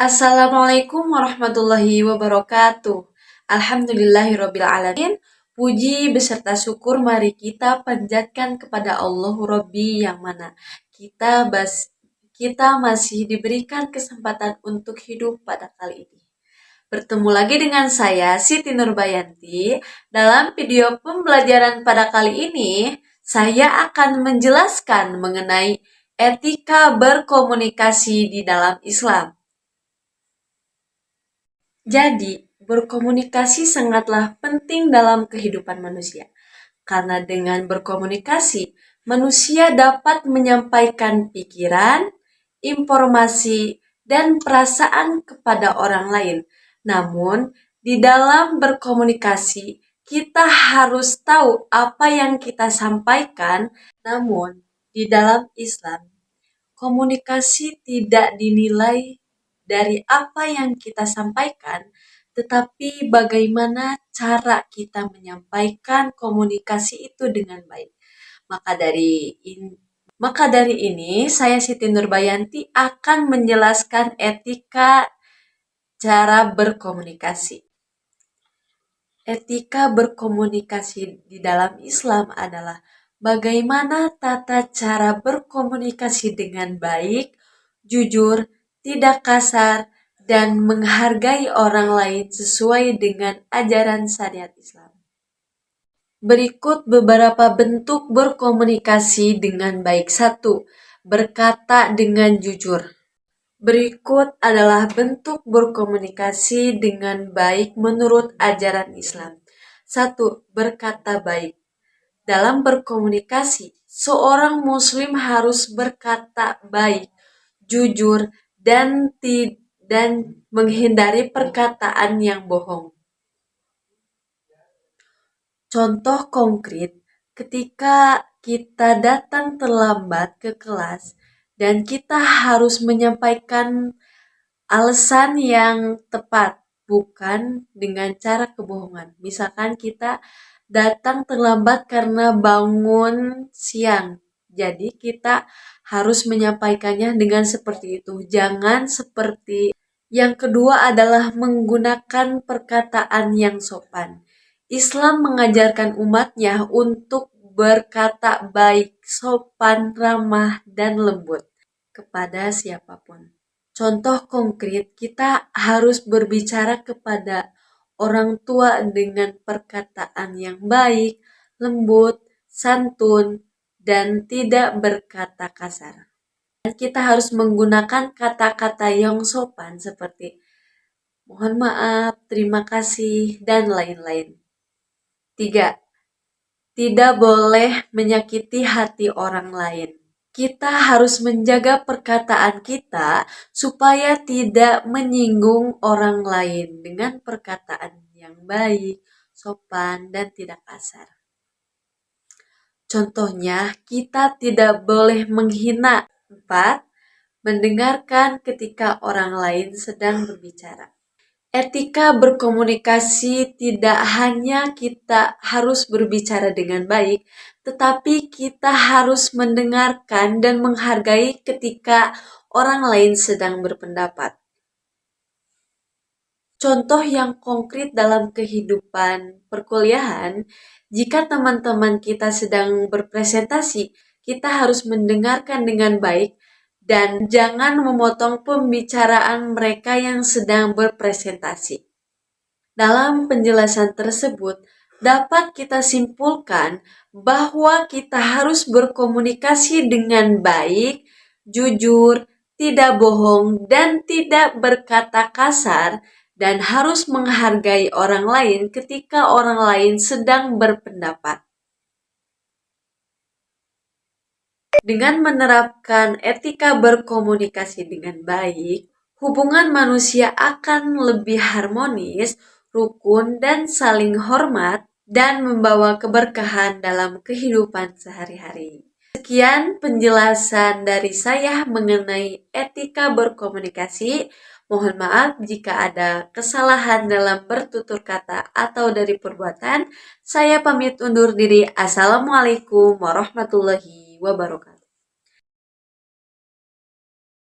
Assalamualaikum warahmatullahi wabarakatuh. Alhamdulillahirrabbilalamin. Puji beserta syukur mari kita panjatkan kepada Allah Rabbi yang mana kita masih diberikan kesempatan untuk hidup pada kali ini. Bertemu lagi dengan saya Siti Nurbayanti. Dalam video pembelajaran pada kali ini, saya akan menjelaskan mengenai etika berkomunikasi di dalam Islam. Jadi, berkomunikasi sangatlah penting dalam kehidupan manusia. Karena dengan berkomunikasi, manusia dapat menyampaikan pikiran, informasi, dan perasaan kepada orang lain. Namun, di dalam berkomunikasi, kita harus tahu apa yang kita sampaikan. Namun, di dalam Islam, komunikasi tidak dinilai dari apa yang kita sampaikan, tetapi bagaimana cara kita menyampaikan komunikasi itu dengan baik. Maka dari ini, saya Siti Nurbayanti akan menjelaskan etika cara berkomunikasi. Etika berkomunikasi di dalam Islam adalah bagaimana tata cara berkomunikasi dengan baik, jujur, tidak kasar, dan menghargai orang lain sesuai dengan ajaran syariat Islam. Berikut beberapa bentuk berkomunikasi dengan baik. 1. Berkata dengan jujur. Berikut adalah bentuk berkomunikasi dengan baik menurut ajaran Islam. 1. Berkata baik. Dalam berkomunikasi, seorang muslim harus berkata baik, jujur, dan menghindari perkataan yang bohong. Contoh konkret, ketika kita datang terlambat ke kelas dan kita harus menyampaikan alasan yang tepat, bukan dengan cara kebohongan. Misalkan kita datang terlambat karena bangun siang. Jadi kita harus menyampaikannya dengan seperti itu. Jangan seperti yang kedua adalah menggunakan perkataan yang sopan. Islam mengajarkan umatnya untuk berkata baik, sopan, ramah, dan lembut kepada siapapun. Contoh konkret, kita harus berbicara kepada orang tua dengan perkataan yang baik, lembut, santun, dan tidak berkata kasar. Dan kita harus menggunakan kata-kata yang sopan seperti mohon maaf, terima kasih, dan lain-lain. 3. Tidak boleh menyakiti hati orang lain. Kita harus menjaga perkataan kita supaya tidak menyinggung orang lain dengan perkataan yang baik, sopan, dan tidak kasar. Contohnya, kita tidak boleh menghina. 4. Mendengarkan ketika orang lain sedang berbicara. Etika berkomunikasi tidak hanya kita harus berbicara dengan baik, tetapi kita harus mendengarkan dan menghargai ketika orang lain sedang berpendapat. Contoh yang konkret dalam kehidupan perkuliahan, jika teman-teman kita sedang berpresentasi, kita harus mendengarkan dengan baik dan jangan memotong pembicaraan mereka yang sedang berpresentasi. Dalam penjelasan tersebut, dapat kita simpulkan bahwa kita harus berkomunikasi dengan baik, jujur, tidak bohong, dan tidak berkata kasar, dan harus menghargai orang lain ketika orang lain sedang berpendapat. Dengan menerapkan etika berkomunikasi dengan baik, hubungan manusia akan lebih harmonis, rukun, dan saling hormat, dan membawa keberkahan dalam kehidupan sehari-hari. Sekian penjelasan dari saya mengenai etika berkomunikasi. Mohon maaf jika ada kesalahan dalam bertutur kata atau dari perbuatan. Saya pamit undur diri. Assalamualaikum warahmatullahi wabarakatuh.